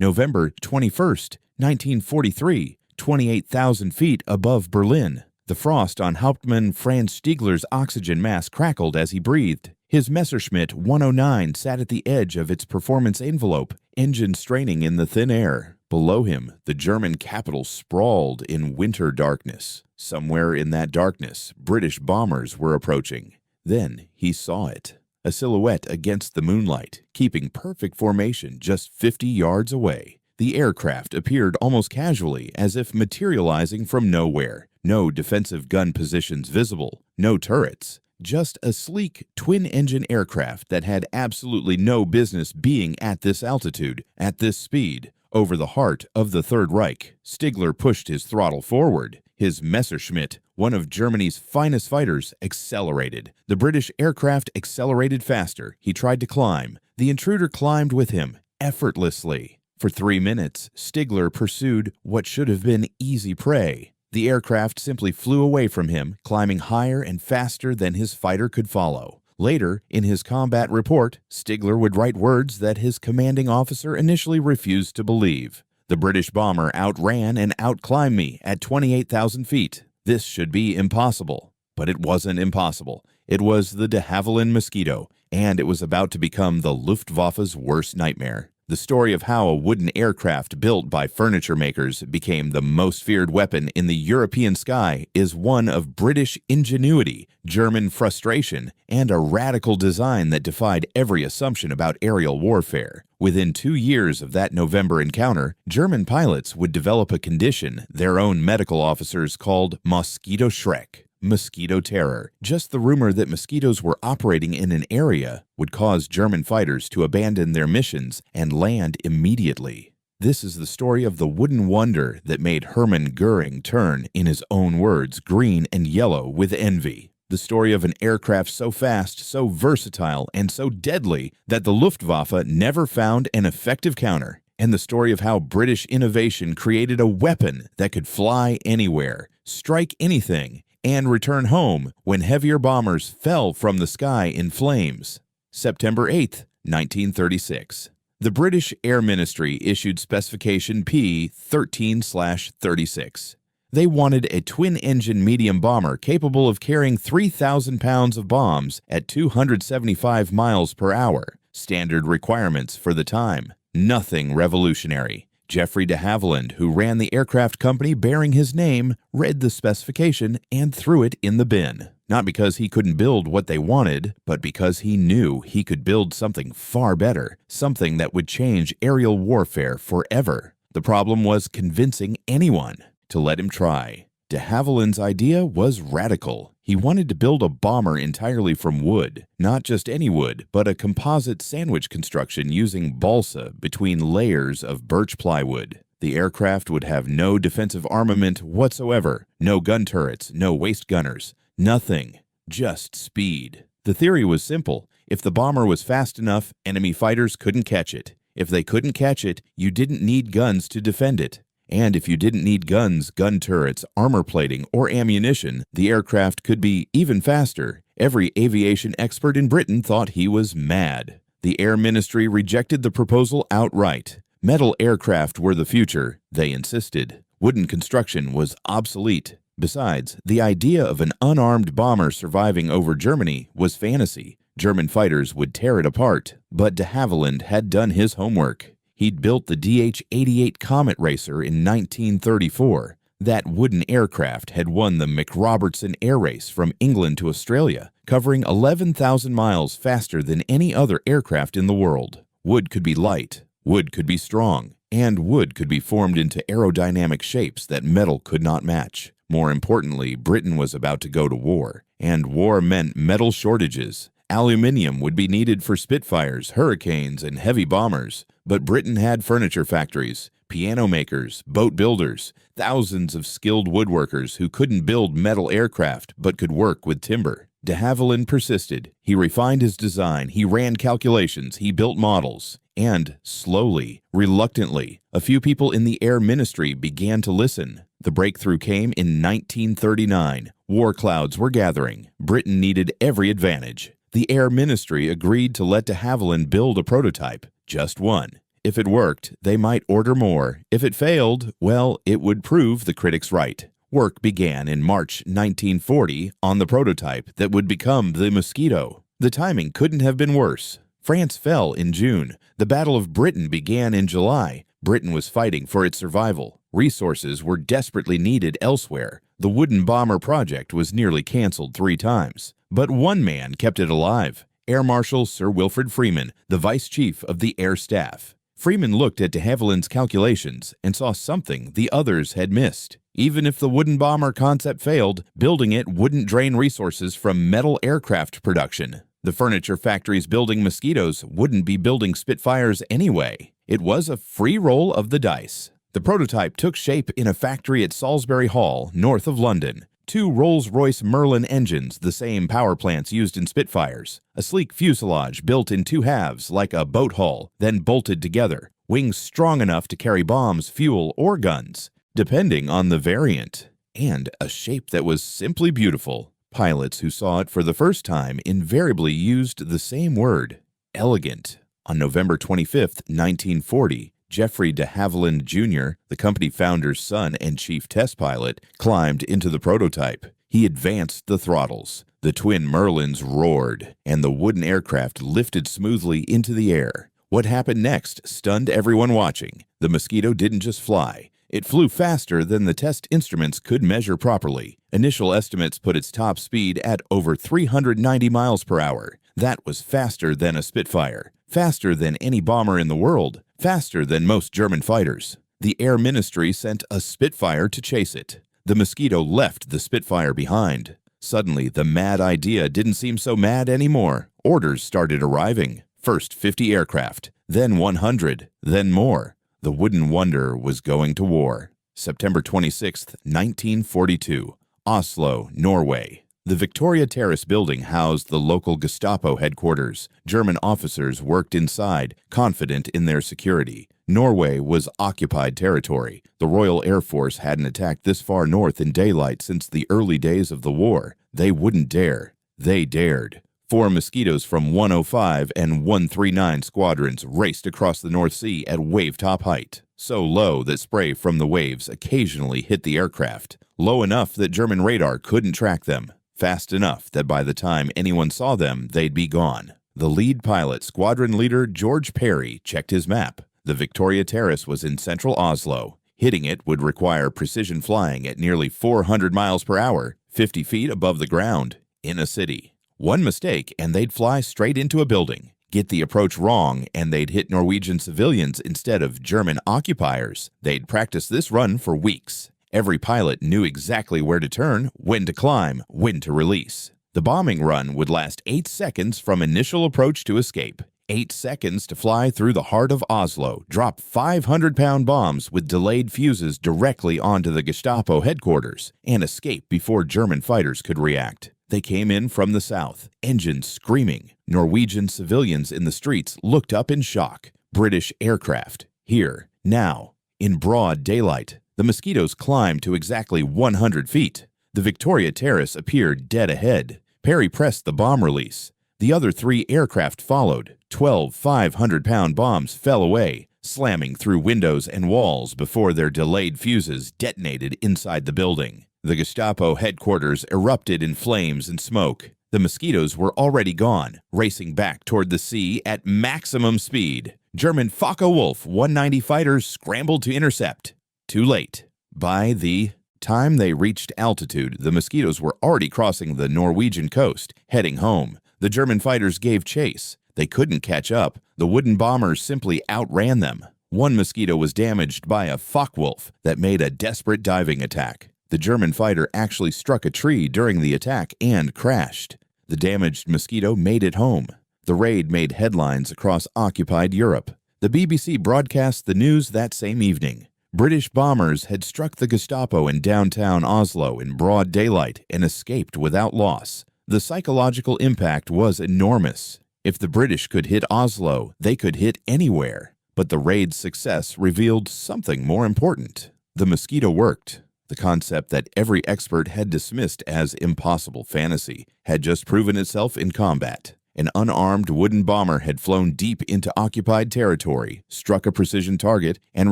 November 21st, 1943, 28,000 feet above Berlin. The frost on Hauptmann Franz Stiegler's oxygen mask crackled as he breathed. His Messerschmitt 109 sat at the edge of its performance envelope, engine straining in the thin air. Below him, the German capital sprawled in winter darkness. Somewhere in that darkness, British bombers were approaching. Then he saw it, a silhouette against the moonlight, keeping perfect formation just 50 yards away. The aircraft appeared almost casually, as if materializing from nowhere. No defensive gun positions visible, no turrets. Just a sleek, twin-engine aircraft that had absolutely no business being at this altitude, at this speed, over the heart of the Third Reich. Stiegler pushed his throttle forward. His Messerschmitt, one of Germany's finest fighters, accelerated. The British aircraft accelerated faster. He tried to climb. The intruder climbed with him, effortlessly. For 3 minutes, Stiegler pursued what should have been easy prey. The aircraft simply flew away from him, climbing higher and faster than his fighter could follow. Later, in his combat report, Stiegler would write words that his commanding officer initially refused to believe. The British bomber outran and outclimbed me at 28,000 feet. This should be impossible. But it wasn't impossible. It was the de Havilland Mosquito, and it was about to become the Luftwaffe's worst nightmare. The story of how a wooden aircraft built by furniture makers became the most feared weapon in the European sky is one of British ingenuity, German frustration, and a radical design that defied every assumption about aerial warfare. Within 2 years of that November encounter, German pilots would develop a condition their own medical officers called Mosquito Schreck. Mosquito terror. Just the rumor that mosquitoes were operating in an area would cause German fighters to abandon their missions and land immediately. This is the story of the wooden wonder that made Hermann Goering turn, in his own words, green and yellow with envy. The story of an aircraft so fast, so versatile, and so deadly that the Luftwaffe never found an effective counter. And the story of how British innovation created a weapon that could fly anywhere, strike anything, and return home when heavier bombers fell from the sky in flames. September 8, 1936. The British Air Ministry issued Specification P-13/36. They wanted a twin-engine medium bomber capable of carrying 3,000 pounds of bombs at 275 miles per hour, standard requirements for the time. Nothing revolutionary. Geoffrey de Havilland, who ran the aircraft company bearing his name, read the specification and threw it in the bin. Not because he couldn't build what they wanted, but because he knew he could build something far better, something that would change aerial warfare forever. The problem was convincing anyone to let him try. De Havilland's idea was radical. He wanted to build a bomber entirely from wood. Not just any wood, but a composite sandwich construction using balsa between layers of birch plywood. The aircraft would have no defensive armament whatsoever, no gun turrets, no waist gunners, nothing, just speed. The theory was simple. If the bomber was fast enough, enemy fighters couldn't catch it. If they couldn't catch it, you didn't need guns to defend it. And if you didn't need guns, gun turrets, armor plating, or ammunition, the aircraft could be even faster. Every aviation expert in Britain thought he was mad. The Air Ministry rejected the proposal outright. Metal aircraft were the future, they insisted. Wooden construction was obsolete. Besides, the idea of an unarmed bomber surviving over Germany was fantasy. German fighters would tear it apart. But de Havilland had done his homework. He'd built the DH-88 Comet Racer in 1934. That wooden aircraft had won the McRobertson Air Race from England to Australia, covering 11,000 miles faster than any other aircraft in the world. Wood could be light, wood could be strong, and wood could be formed into aerodynamic shapes that metal could not match. More importantly, Britain was about to go to war, and war meant metal shortages. Aluminium would be needed for Spitfires, Hurricanes, and heavy bombers. But Britain had furniture factories, piano makers, boat builders, thousands of skilled woodworkers who couldn't build metal aircraft but could work with timber. De Havilland persisted. He refined his design, he ran calculations, he built models. And slowly, reluctantly, a few people in the Air Ministry began to listen. The breakthrough came in 1939. War clouds were gathering. Britain needed every advantage. The Air Ministry agreed to let de Havilland build a prototype, just one. If it worked, they might order more. If it failed, well, it would prove the critics right. Work began in March 1940 on the prototype that would become the Mosquito. The timing couldn't have been worse. France fell in June. The Battle of Britain began in July. Britain was fighting for its survival. Resources were desperately needed elsewhere. The wooden bomber project was nearly canceled 3 times. But one man kept it alive: Air Marshal Sir Wilfrid Freeman, the Vice Chief of the Air Staff. Freeman looked at de Havilland's calculations and saw something the others had missed. Even if the wooden bomber concept failed, building it wouldn't drain resources from metal aircraft production. The furniture factories building Mosquitoes wouldn't be building Spitfires anyway. It was a free roll of the dice. The prototype took shape in a factory at Salisbury Hall, north of London. 2 Rolls-Royce Merlin engines, the same power plants used in Spitfires. A sleek fuselage built in 2 halves like a boat hull, then bolted together. Wings strong enough to carry bombs, fuel, or guns, depending on the variant. And a shape that was simply beautiful. Pilots who saw it for the first time invariably used the same word: elegant. On November 25, 1940, Geoffrey de Havilland Jr., the company founder's son and chief test pilot, climbed into the prototype. He advanced the throttles. The twin Merlins roared, and the wooden aircraft lifted smoothly into the air. What happened next stunned everyone watching. The Mosquito didn't just fly. It flew faster than the test instruments could measure properly. Initial estimates put its top speed at over 390 miles per hour. That was faster than a Spitfire, faster than any bomber in the world, faster than most German fighters. The Air Ministry sent a Spitfire to chase it. The Mosquito left the Spitfire behind. Suddenly, the mad idea didn't seem so mad anymore. Orders started arriving. First 50 aircraft, then 100, then more. The wooden wonder was going to war. September 26, 1942, Oslo, Norway. The Victoria Terrace building housed the local Gestapo headquarters. German officers worked inside, confident in their security. Norway was occupied territory. The Royal Air Force hadn't attacked this far north in daylight since the early days of the war. They wouldn't dare. They dared. 4 Mosquitoes from 105 and 139 squadrons raced across the North Sea at wave-top height, so low that spray from the waves occasionally hit the aircraft, low enough that German radar couldn't track them, fast enough that by the time anyone saw them, they'd be gone. The lead pilot, squadron leader George Perry, checked his map. The Victoria Terrace was in central Oslo. Hitting it would require precision flying at nearly 400 miles per hour, 50 feet above the ground, in a city. One mistake and they'd fly straight into a building. Get the approach wrong and they'd hit Norwegian civilians instead of German occupiers. They'd practice this run for weeks. Every pilot knew exactly where to turn, when to climb, when to release. The bombing run would last 8 seconds from initial approach to escape. 8 seconds to fly through the heart of Oslo, drop 500-pound bombs with delayed fuses directly onto the Gestapo headquarters, and escape before German fighters could react. They came in from the south, engines screaming. Norwegian civilians in the streets looked up in shock. British aircraft, here, now, in broad daylight. The Mosquitoes climbed to exactly 100 feet. The Victoria Terrace appeared dead ahead. Perry pressed the bomb release. The other 3 aircraft followed. 12 500-pound bombs fell away, slamming through windows and walls before their delayed fuses detonated inside the building. The Gestapo headquarters erupted in flames and smoke. The Mosquitoes were already gone, racing back toward the sea at maximum speed. German Focke-Wulf 190 fighters scrambled to intercept. Too late. By the time they reached altitude, the Mosquitoes were already crossing the Norwegian coast, heading home. The German fighters gave chase. They couldn't catch up. The wooden bombers simply outran them. One Mosquito was damaged by a Focke-Wulf that made a desperate diving attack. The German fighter actually struck a tree during the attack and crashed. The damaged Mosquito made it home. The raid made headlines across occupied Europe. The BBC broadcast the news that same evening. British bombers had struck the Gestapo in downtown Oslo in broad daylight and escaped without loss. The psychological impact was enormous. If the British could hit Oslo, they could hit anywhere. But the raid's success revealed something more important. The Mosquito worked. The concept that every expert had dismissed as impossible fantasy had just proven itself in combat. An unarmed wooden bomber had flown deep into occupied territory, struck a precision target, and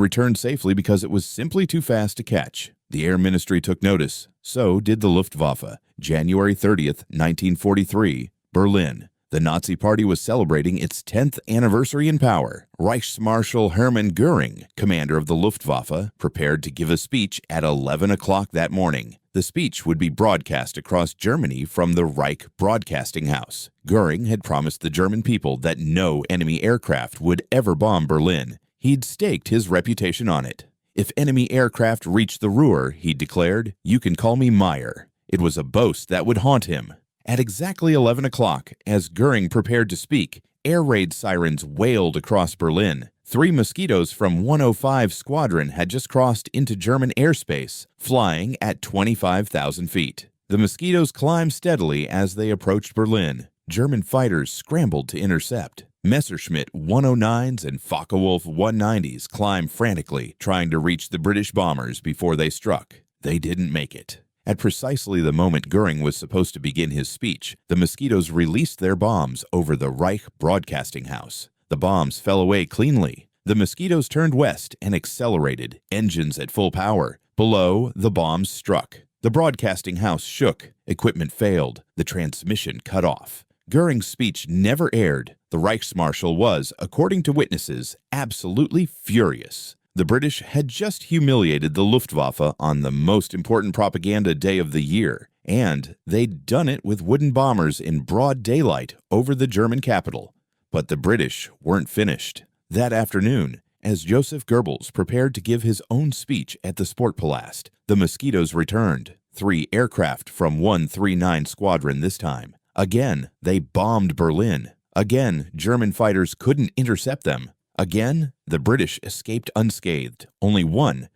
returned safely because it was simply too fast to catch. The Air Ministry took notice. So did the Luftwaffe. January 30th, 1943, Berlin. The Nazi Party was celebrating its 10th anniversary in power. Reichsmarschall Hermann Göring, commander of the Luftwaffe, prepared to give a speech at 11 o'clock that morning. The speech would be broadcast across Germany from the Reich Broadcasting House. Göring had promised the German people that no enemy aircraft would ever bomb Berlin. He'd staked his reputation on it. If enemy aircraft reached the Ruhr, he declared, "You can call me Meyer." It was a boast that would haunt him. At exactly 11 o'clock, as Göring prepared to speak, air raid sirens wailed across Berlin. 3 Mosquitoes from 105 Squadron had just crossed into German airspace, flying at 25,000 feet. The Mosquitoes climbed steadily as they approached Berlin. German fighters scrambled to intercept. Messerschmitt 109s and Focke-Wulf 190s climbed frantically, trying to reach the British bombers before they struck. They didn't make it. At precisely the moment Göring was supposed to begin his speech, the Mosquitoes released their bombs over the Reich Broadcasting House. The bombs fell away cleanly. The Mosquitoes turned west and accelerated, engines at full power. Below, the bombs struck. The broadcasting house shook. Equipment failed. The transmission cut off. Göring's speech never aired. The Reichsmarschall was, according to witnesses, absolutely furious. The British had just humiliated the Luftwaffe on the most important propaganda day of the year, and they'd done it with wooden bombers in broad daylight over the German capital. But the British weren't finished. That afternoon, as Joseph Goebbels prepared to give his own speech at the Sportpalast, the Mosquitoes returned. 3 aircraft from 139 Squadron this time. Again, they bombed Berlin. Again, German fighters couldn't intercept them. Again, the British escaped unscathed. Only one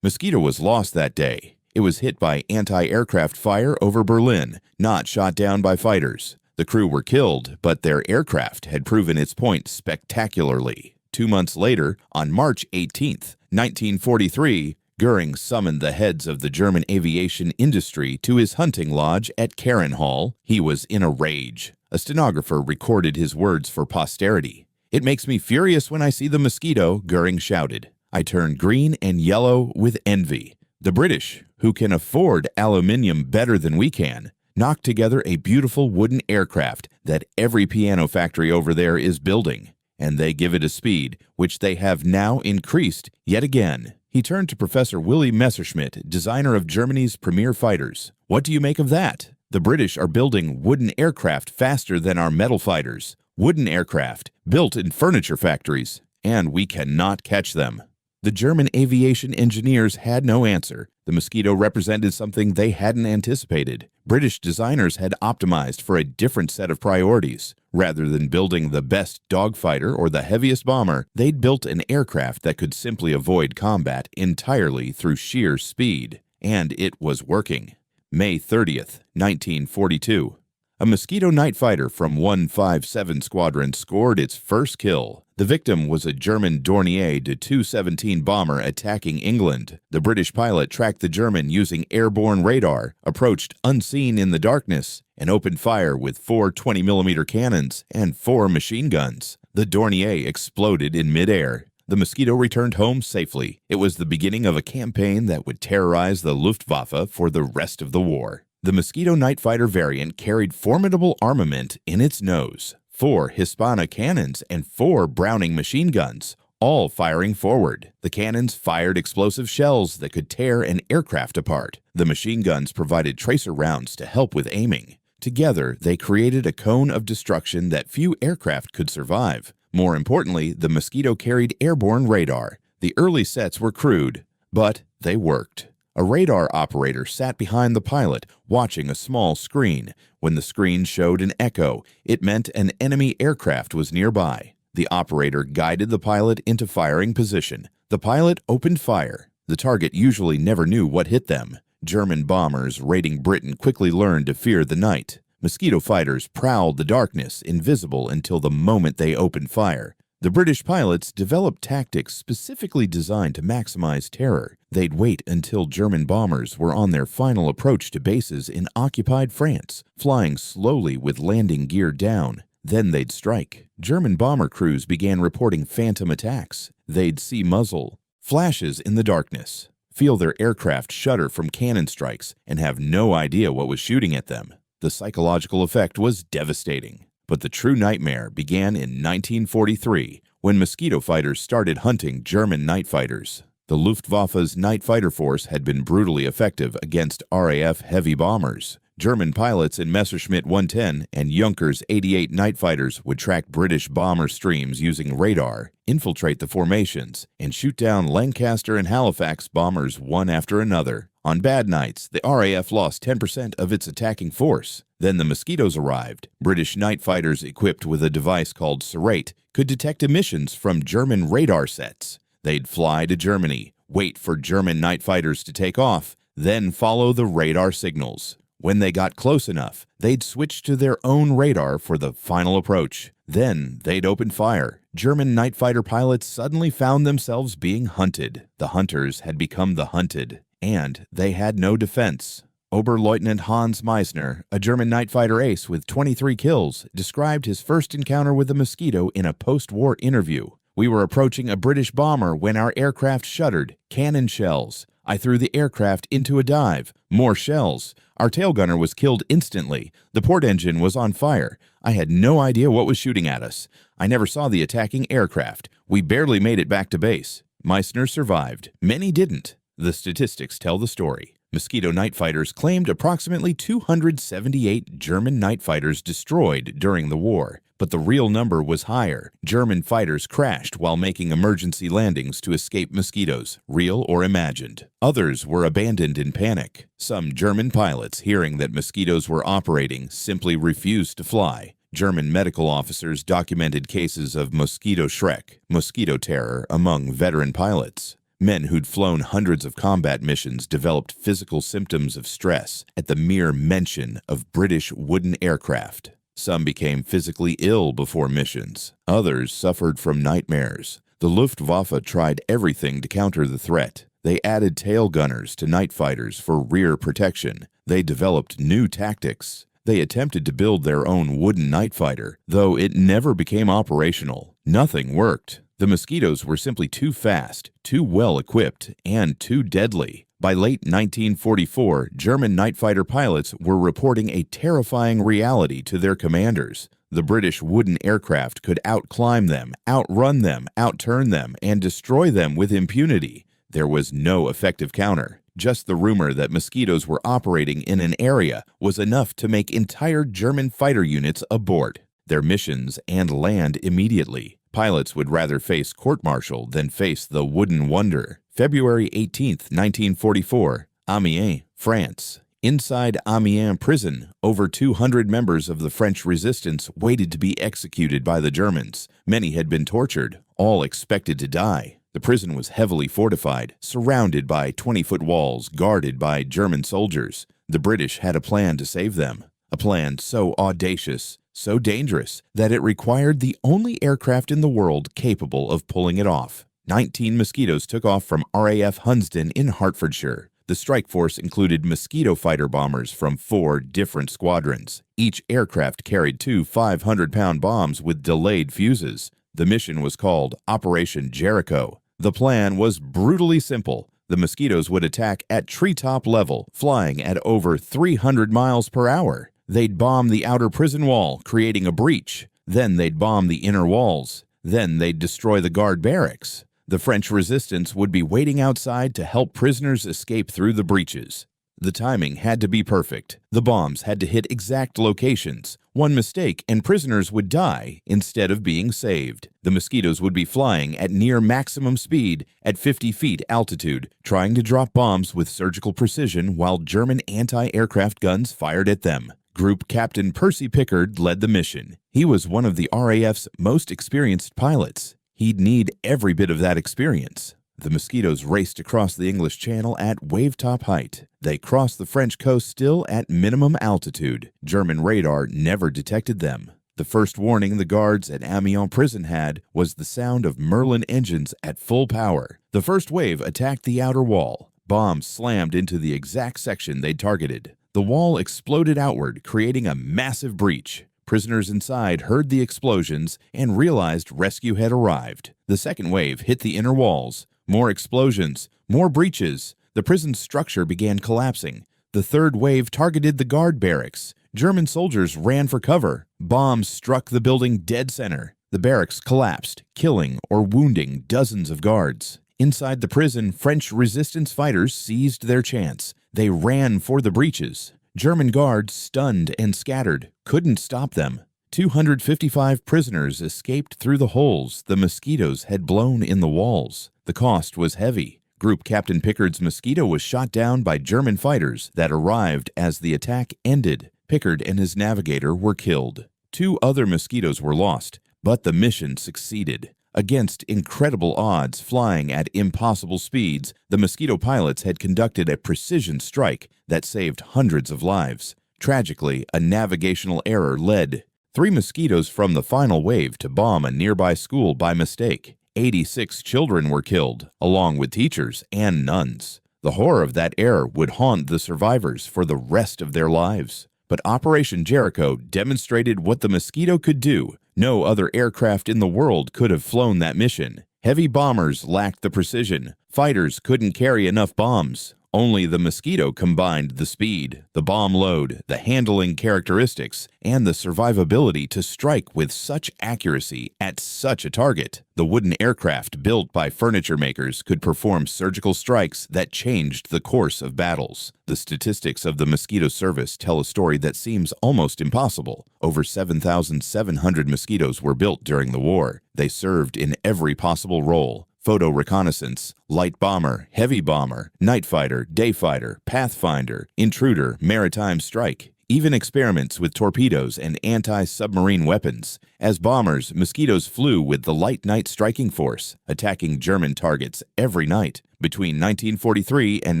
Mosquito was lost that day. It was hit by anti-aircraft fire over Berlin, not shot down by fighters. The crew were killed, but their aircraft had proven its point spectacularly. 2 months later, on March 18th, 1943, Göring summoned the heads of the German aviation industry to his hunting lodge at Carenhall. He was in a rage. A stenographer recorded his words for posterity. "It makes me furious when I see the Mosquito," Göring shouted. "I turn green and yellow with envy. The British, who can afford aluminium better than we can, knocked together a beautiful wooden aircraft that every piano factory over there is building, and they give it a speed which they have now increased yet again." He turned to Professor Willy Messerschmitt, designer of Germany's premier fighters. "What do you make of that? The British are building wooden aircraft faster than our metal fighters. Wooden aircraft, built in furniture factories, and we cannot catch them." The German aviation engineers had no answer. The Mosquito represented something they hadn't anticipated. British designers had optimized for a different set of priorities. Rather than building the best dogfighter or the heaviest bomber, they'd built an aircraft that could simply avoid combat entirely through sheer speed. And it was working. May 30th, 1942. A Mosquito night fighter from 157 Squadron scored its first kill. The victim was a German Dornier de 217 bomber attacking England. The British pilot tracked the German using airborne radar, approached unseen in the darkness, and opened fire with 4 20mm cannons and 4 machine guns. The Dornier exploded in midair. The Mosquito returned home safely. It was the beginning of a campaign that would terrorize the Luftwaffe for the rest of the war. The Mosquito night fighter variant carried formidable armament in its nose. 4 Hispana cannons and 4 Browning machine guns, all firing forward. The cannons fired explosive shells that could tear an aircraft apart. The machine guns provided tracer rounds to help with aiming. Together, they created a cone of destruction that few aircraft could survive. More importantly, the Mosquito carried airborne radar. The early sets were crude, but they worked. A radar operator sat behind the pilot, watching a small screen. When the screen showed an echo, it meant an enemy aircraft was nearby. The operator guided the pilot into firing position. The pilot opened fire. The target usually never knew what hit them. German bombers raiding Britain quickly learned to fear the night. Mosquito fighters prowled the darkness, invisible until the moment they opened fire. The British pilots developed tactics specifically designed to maximize terror. They'd wait until German bombers were on their final approach to bases in occupied France, flying slowly with landing gear down. Then they'd strike. German bomber crews began reporting phantom attacks. They'd see muzzle, flashes in the darkness, feel their aircraft shudder from cannon strikes, and have no idea what was shooting at them. The psychological effect was devastating. But the true nightmare began in 1943 when Mosquito fighters started hunting German night fighters. The Luftwaffe's night fighter force had been brutally effective against RAF heavy bombers. German pilots in Messerschmitt 110 and Junkers 88 night fighters would track British bomber streams using radar, infiltrate the formations, and shoot down Lancaster and Halifax bombers one after another. On bad nights, the RAF lost 10% of its attacking force. Then the Mosquitoes arrived. British night fighters equipped with a device called Serrate could detect emissions from German radar sets. They'd fly to Germany, wait for German night fighters to take off, then follow the radar signals. When they got close enough, they'd switch to their own radar for the final approach. Then they'd open fire. German night fighter pilots suddenly found themselves being hunted. The hunters had become the hunted, and they had no defense. Oberleutnant Hans Meissner, a German night fighter ace with 23 kills, described his first encounter with the Mosquito in a post-war interview. "We were approaching a British bomber when our aircraft shuddered. Cannon shells. I threw the aircraft into a dive. More shells. Our tail gunner was killed instantly. The port engine was on fire. I had no idea what was shooting at us. I never saw the attacking aircraft. We barely made it back to base." Meissner survived. Many didn't. The statistics tell the story. Mosquito night fighters claimed approximately 278 German night fighters destroyed during the war, but the real number was higher. German fighters crashed while making emergency landings to escape Mosquitoes, real or imagined. Others were abandoned in panic. Some German pilots, hearing that Mosquitoes were operating, simply refused to fly. German medical officers documented cases of mosquito Schreck, mosquito terror, among veteran pilots. Men who'd flown hundreds of combat missions developed physical symptoms of stress at the mere mention of British wooden aircraft. Some became physically ill before missions. Others suffered from nightmares. The Luftwaffe tried everything to counter the threat. They added tail gunners to night fighters for rear protection. They developed new tactics. They attempted to build their own wooden night fighter, though it never became operational. Nothing worked. The Mosquitoes were simply too fast, too well equipped, and too deadly. By late 1944, German night fighter pilots were reporting a terrifying reality to their commanders. The British wooden aircraft could outclimb them, outrun them, outturn them, and destroy them with impunity. There was no effective counter. Just the rumor that Mosquitoes were operating in an area was enough to make entire German fighter units abort their missions and land immediately. Pilots would rather face court-martial than face the wooden wonder. February 18, 1944, Amiens, France. Inside Amiens prison, over 200 members of the French resistance waited to be executed by the Germans. Many had been tortured, all expected to die. The prison was heavily fortified, surrounded by 20-foot walls guarded by German soldiers. The British had a plan to save them, a plan so audacious, so dangerous, that it required the only aircraft in the world capable of pulling it off. 19 Mosquitoes took off from RAF Hunsdon in Hertfordshire. The strike force included Mosquito fighter bombers from 4 different squadrons. Each aircraft carried 2 500-pound bombs with delayed fuses. The mission was called Operation Jericho. The plan was brutally simple. The Mosquitoes would attack at treetop level, flying at over 300 miles per hour. They'd bomb the outer prison wall, creating a breach. Then they'd bomb the inner walls. Then they'd destroy the guard barracks. The French resistance would be waiting outside to help prisoners escape through the breaches. The timing had to be perfect. The bombs had to hit exact locations. One mistake and prisoners would die instead of being saved. The Mosquitoes would be flying at near maximum speed at 50 feet altitude, trying to drop bombs with surgical precision while German anti-aircraft guns fired at them. Group Captain Percy Pickard led the mission. He was one of the RAF's most experienced pilots. He'd need every bit of that experience. The Mosquitoes raced across the English Channel at wave-top height. They crossed the French coast still at minimum altitude. German radar never detected them. The first warning the guards at Amiens prison had was the sound of Merlin engines at full power. The first wave attacked the outer wall. Bombs slammed into the exact section they'd targeted. The wall exploded outward, creating a massive breach. Prisoners inside heard the explosions and realized rescue had arrived. The second wave hit the inner walls. More explosions, more breaches. The prison's structure began collapsing. The third wave targeted the guard barracks. German soldiers ran for cover. Bombs struck the building dead center. The barracks collapsed, killing or wounding dozens of guards. Inside the prison, French resistance fighters seized their chance. They ran for the breaches. German guards, stunned and scattered, couldn't stop them. 255 prisoners escaped through the holes the mosquitoes had blown in the walls. The cost was heavy. Group Captain Pickard's Mosquito was shot down by German fighters that arrived as the attack ended. Pickard and his navigator were killed. 2 other Mosquitoes were lost, but the mission succeeded. Against incredible odds, flying at impossible speeds, the Mosquito pilots had conducted a precision strike that saved hundreds of lives. Tragically, a navigational error led 3 Mosquitoes from the final wave to bomb a nearby school by mistake. 86 children were killed, along with teachers and nuns. The horror of that error would haunt the survivors for the rest of their lives. But Operation Jericho demonstrated what the Mosquito could do. No other aircraft in the world could have flown that mission. Heavy bombers lacked the precision. Fighters couldn't carry enough bombs. Only the Mosquito combined the speed, the bomb load, the handling characteristics, and the survivability to strike with such accuracy at such a target. The wooden aircraft built by furniture makers could perform surgical strikes that changed the course of battles. The statistics of the Mosquito service tell a story that seems almost impossible. Over 7,700 Mosquitoes were built during the war. They served in every possible role: photo reconnaissance, light bomber, heavy bomber, night fighter, day fighter, pathfinder, intruder, maritime strike, even experiments with torpedoes and anti-submarine weapons. As bombers, Mosquitoes flew with the Light Night Striking Force, attacking German targets every night. Between 1943 and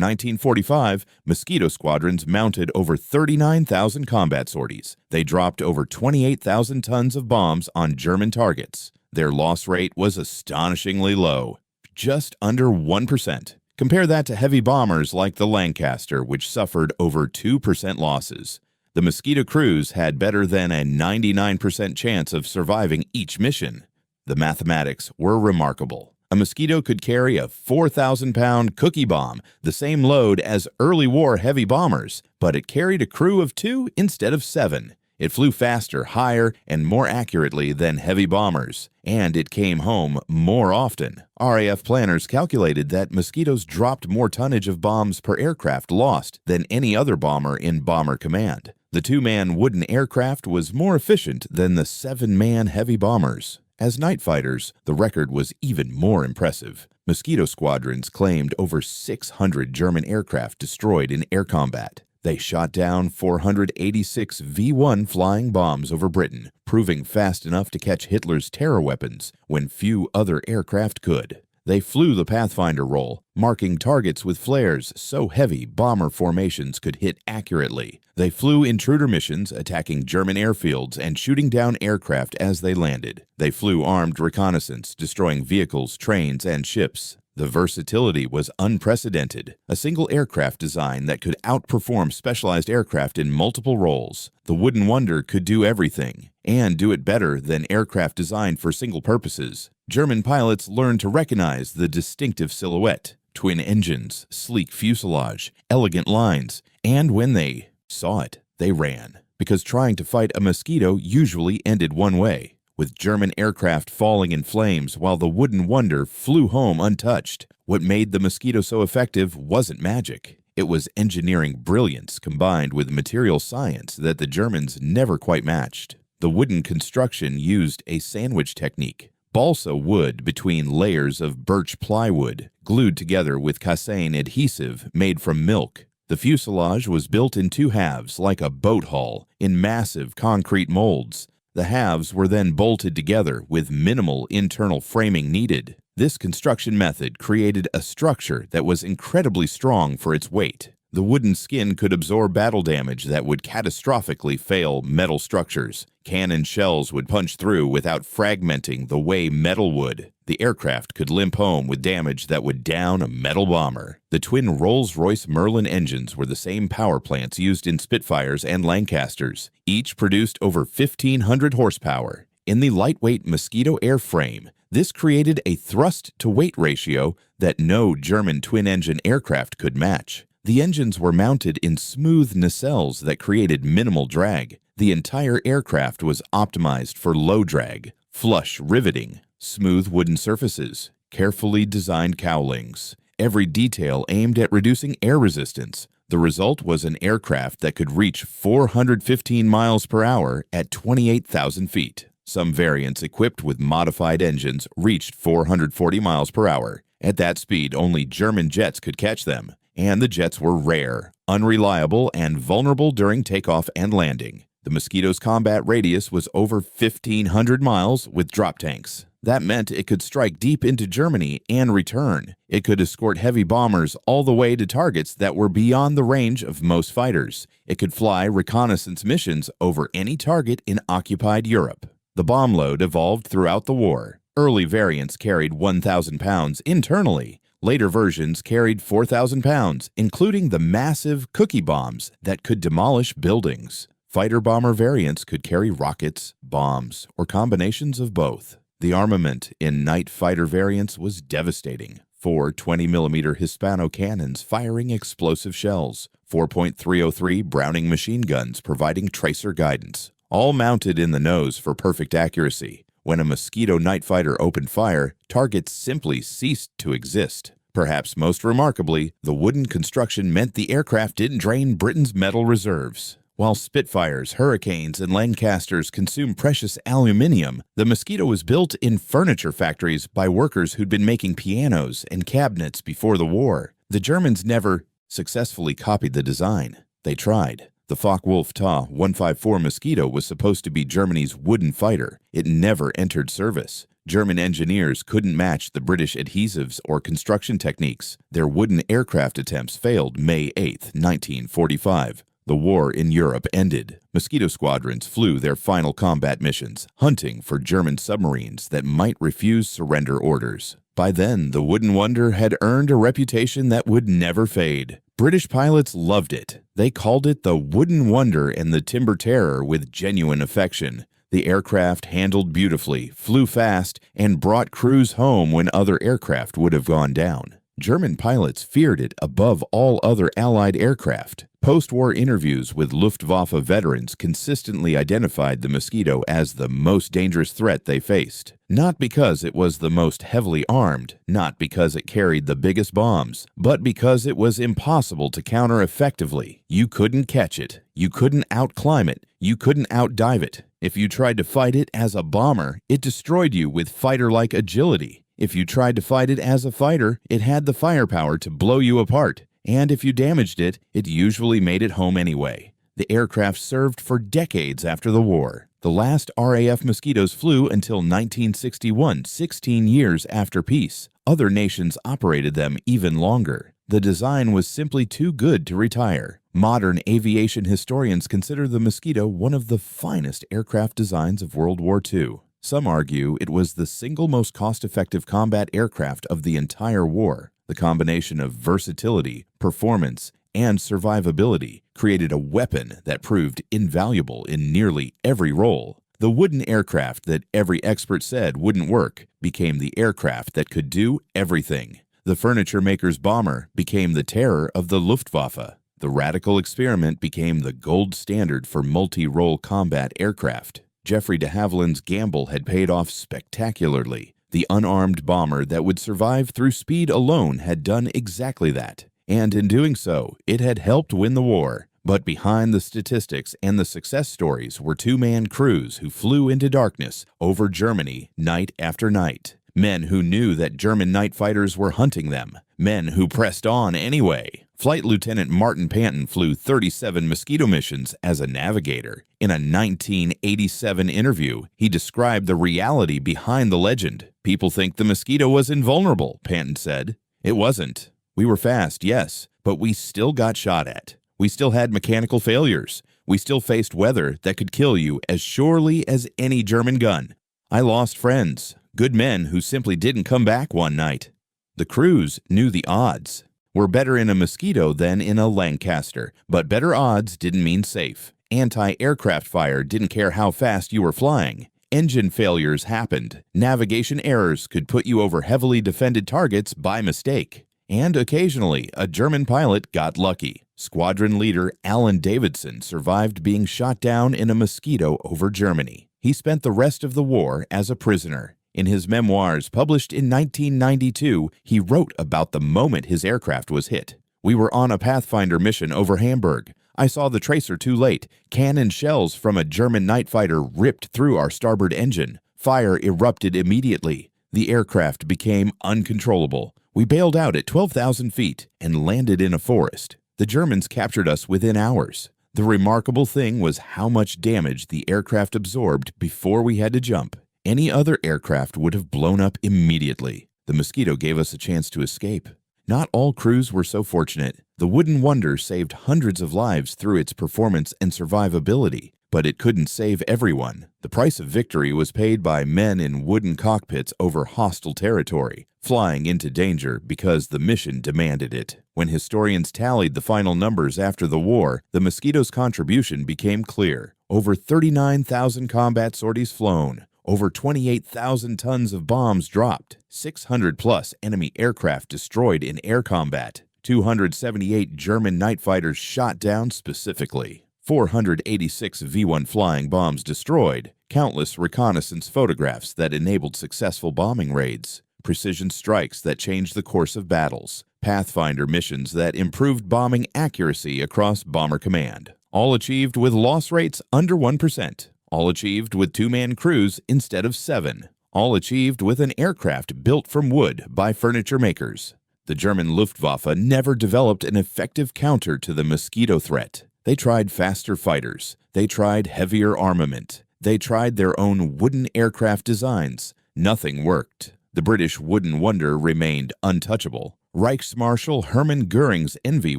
1945, Mosquito squadrons mounted over 39,000 combat sorties. They dropped over 28,000 tons of bombs on German targets. Their loss rate was astonishingly low, just under 1%. Compare that to heavy bombers like the Lancaster, which suffered over 2% losses. The Mosquito crews had better than a 99% chance of surviving each mission. The mathematics were remarkable. A Mosquito could carry a 4,000-pound cookie bomb, the same load as early war heavy bombers, but it carried a crew of 2 instead of 7. It flew faster, higher, and more accurately than heavy bombers, and it came home more often. RAF planners calculated that Mosquitoes dropped more tonnage of bombs per aircraft lost than any other bomber in Bomber Command. The 2-man wooden aircraft was more efficient than the 7-man heavy bombers. As night fighters, the record was even more impressive. Mosquito squadrons claimed over 600 German aircraft destroyed in air combat. They shot down 486 V-1 flying bombs over Britain, proving fast enough to catch Hitler's terror weapons when few other aircraft could. They flew the Pathfinder role, marking targets with flares so heavy bomber formations could hit accurately. They flew intruder missions, attacking German airfields and shooting down aircraft as they landed. They flew armed reconnaissance, destroying vehicles, trains, and ships. The versatility was unprecedented, a single aircraft design that could outperform specialized aircraft in multiple roles. The Wooden Wonder could do everything, and do it better than aircraft designed for single purposes. German pilots learned to recognize the distinctive silhouette, twin engines, sleek fuselage, elegant lines, and when they saw it, they ran, because trying to fight a Mosquito usually ended one way, with German aircraft falling in flames while the Wooden Wonder flew home untouched. What made the Mosquito so effective wasn't magic. It was engineering brilliance combined with material science that the Germans never quite matched. The wooden construction used a sandwich technique. Balsa wood between layers of birch plywood, glued together with casein adhesive made from milk. The fuselage was built in 2 halves like a boat hull in massive concrete molds. The halves were then bolted together with minimal internal framing needed. This construction method created a structure that was incredibly strong for its weight. The wooden skin could absorb battle damage that would catastrophically fail metal structures. Cannon shells would punch through without fragmenting the way metal would. The aircraft could limp home with damage that would down a metal bomber. The twin Rolls-Royce Merlin engines were the same power plants used in Spitfires and Lancasters. Each produced over 1,500 horsepower. In the lightweight Mosquito airframe, this created a thrust-to-weight ratio that no German twin-engine aircraft could match. The engines were mounted in smooth nacelles that created minimal drag. The entire aircraft was optimized for low drag, flush riveting, smooth wooden surfaces, carefully designed cowlings, every detail aimed at reducing air resistance. The result was an aircraft that could reach 415 miles per hour at 28,000 feet. Some variants equipped with modified engines reached 440 miles per hour. At that speed, only German jets could catch them, and the jets were rare, unreliable, and vulnerable during takeoff and landing. The Mosquito's combat radius was over 1,500 miles with drop tanks. That meant it could strike deep into Germany and return. It could escort heavy bombers all the way to targets that were beyond the range of most fighters. It could fly reconnaissance missions over any target in occupied Europe. The bomb load evolved throughout the war. Early variants carried 1,000 pounds internally. Later versions carried 4,000 pounds, including the massive cookie bombs that could demolish buildings. Fighter bomber variants could carry rockets, bombs, or combinations of both. The armament in night fighter variants was devastating. 4 20mm Hispano cannons firing explosive shells, 4.303 Browning machine guns providing tracer guidance, all mounted in the nose for perfect accuracy. When a Mosquito night fighter opened fire, targets simply ceased to exist. Perhaps most remarkably, the wooden construction meant the aircraft didn't drain Britain's metal reserves. While Spitfires, Hurricanes, and Lancasters consumed precious aluminium, the Mosquito was built in furniture factories by workers who'd been making pianos and cabinets before the war. The Germans never successfully copied the design. They tried. The Focke-Wulf Ta 154 Mosquito was supposed to be Germany's wooden fighter. It never entered service. German engineers couldn't match the British adhesives or construction techniques. Their wooden aircraft attempts failed May 8, 1945. The war in Europe ended. Mosquito squadrons flew their final combat missions, hunting for German submarines that might refuse surrender orders. By then, the Wooden Wonder had earned a reputation that would never fade. British pilots loved it. They called it the Wooden Wonder and the Timber Terror with genuine affection. The aircraft handled beautifully, flew fast, and brought crews home when other aircraft would have gone down. German pilots feared it above all other Allied aircraft. Post-war interviews with Luftwaffe veterans consistently identified the Mosquito as the most dangerous threat they faced. Not because it was the most heavily armed, not because it carried the biggest bombs, but because it was impossible to counter effectively. You couldn't catch it. You couldn't outclimb it. You couldn't outdive it. If you tried to fight it as a bomber, it destroyed you with fighter-like agility. If you tried to fight it as a fighter, it had the firepower to blow you apart. And if you damaged it, it usually made it home anyway. The aircraft served for decades after the war. The last RAF Mosquitoes flew until 1961, 16 years after peace. Other nations operated them even longer. The design was simply too good to retire. Modern aviation historians consider the Mosquito one of the finest aircraft designs of World War II. Some argue it was the single most cost-effective combat aircraft of the entire war. The combination of versatility, performance, and survivability created a weapon that proved invaluable in nearly every role. The wooden aircraft that every expert said wouldn't work became the aircraft that could do everything. The furniture maker's bomber became the terror of the Luftwaffe. The radical experiment became the gold standard for multi-role combat aircraft. Geoffrey de Havilland's gamble had paid off spectacularly. The unarmed bomber that would survive through speed alone had done exactly that. And in doing so, it had helped win the war. But behind the statistics and the success stories were two-man crews who flew into darkness over Germany night after night. Men who knew that German night fighters were hunting them. Men who pressed on anyway. Flight Lieutenant Martin Panton flew 37 Mosquito missions as a navigator. In a 1987 interview, he described the reality behind the legend. "People think the Mosquito was invulnerable," Panton said. "It wasn't. We were fast, yes, but we still got shot at. We still had mechanical failures. We still faced weather that could kill you as surely as any German gun. I lost friends, good men who simply didn't come back one night. The crews knew the odds. We're better in a Mosquito than in a Lancaster, but better odds didn't mean safe. Anti-aircraft fire didn't care how fast you were flying. Engine failures happened. Navigation errors could put you over heavily defended targets by mistake. And occasionally, a German pilot got lucky. Squadron leader Alan Davidson survived being shot down in a Mosquito over Germany. He spent the rest of the war as a prisoner. In his memoirs published in 1992, he wrote about the moment his aircraft was hit. "We were on a Pathfinder mission over Hamburg. I saw the tracer too late. Cannon shells from a German night fighter ripped through our starboard engine. Fire erupted immediately. The aircraft became uncontrollable. We bailed out at 12,000 feet and landed in a forest. The Germans captured us within hours. The remarkable thing was how much damage the aircraft absorbed before we had to jump. Any other aircraft would have blown up immediately. The Mosquito gave us a chance to escape." Not all crews were so fortunate. The Wooden Wonder saved hundreds of lives through its performance and survivability, but it couldn't save everyone. The price of victory was paid by men in wooden cockpits over hostile territory, flying into danger because the mission demanded it. When historians tallied the final numbers after the war, the Mosquito's contribution became clear. Over 39,000 combat sorties flown. Over 28,000 tons of bombs dropped, 600-plus enemy aircraft destroyed in air combat, 278 German night fighters shot down specifically, 486 V-1 flying bombs destroyed, countless reconnaissance photographs that enabled successful bombing raids, precision strikes that changed the course of battles, Pathfinder missions that improved bombing accuracy across Bomber Command, all achieved with loss rates under 1%. All achieved with 2-man crews instead of 7. All achieved with an aircraft built from wood by furniture makers. The German Luftwaffe never developed an effective counter to the Mosquito threat. They tried faster fighters. They tried heavier armament. They tried their own wooden aircraft designs. Nothing worked. The British Wooden Wonder remained untouchable. Reichsmarshal Hermann Göring's envy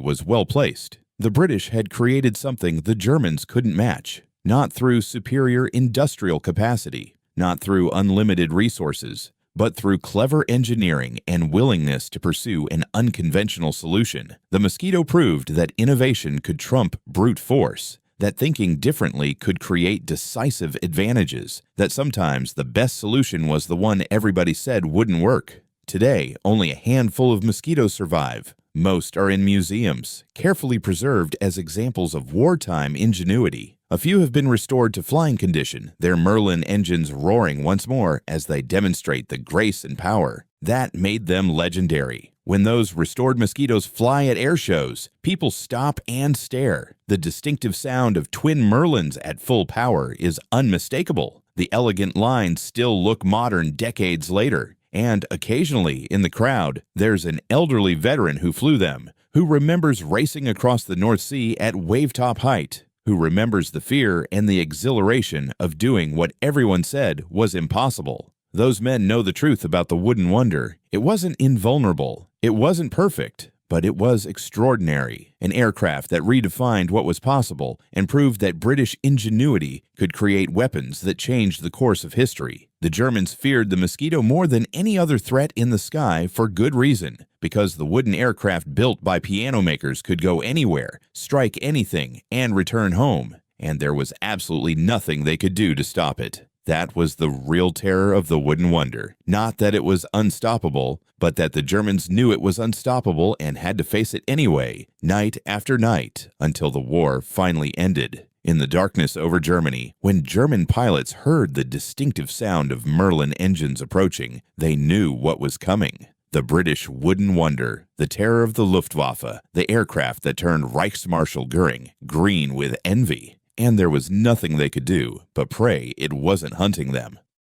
was well placed. The British had created something the Germans couldn't match. Not through superior industrial capacity, not through unlimited resources, but through clever engineering and willingness to pursue an unconventional solution. The Mosquito proved that innovation could trump brute force, that thinking differently could create decisive advantages, that sometimes the best solution was the one everybody said wouldn't work. Today, only a handful of Mosquitoes survive. Most are in museums, carefully preserved as examples of wartime ingenuity. A few have been restored to flying condition, their Merlin engines roaring once more as they demonstrate the grace and power. That made them legendary. When those restored Mosquitoes fly at air shows, people stop and stare. The distinctive sound of twin Merlins at full power is unmistakable. The elegant lines still look modern decades later. And occasionally, in the crowd, there's an elderly veteran who flew them, who remembers racing across the North Sea at wave-top height, who remembers the fear and the exhilaration of doing what everyone said was impossible. Those men know the truth about the Wooden Wonder. It wasn't invulnerable. It wasn't perfect. But it was extraordinary, an aircraft that redefined what was possible and proved that British ingenuity could create weapons that changed the course of history. The Germans feared the Mosquito more than any other threat in the sky for good reason, because the wooden aircraft built by piano makers could go anywhere, strike anything, and return home, and there was absolutely nothing they could do to stop it. That was the real terror of the Wooden Wonder. Not that it was unstoppable, but that the Germans knew it was unstoppable and had to face it anyway, night after night, until the war finally ended. In the darkness over Germany, when German pilots heard the distinctive sound of Merlin engines approaching, they knew what was coming. The British Wooden Wonder, the terror of the Luftwaffe, the aircraft that turned Reichsmarshal Göring green with envy. And there was nothing they could do but pray it wasn't hunting them.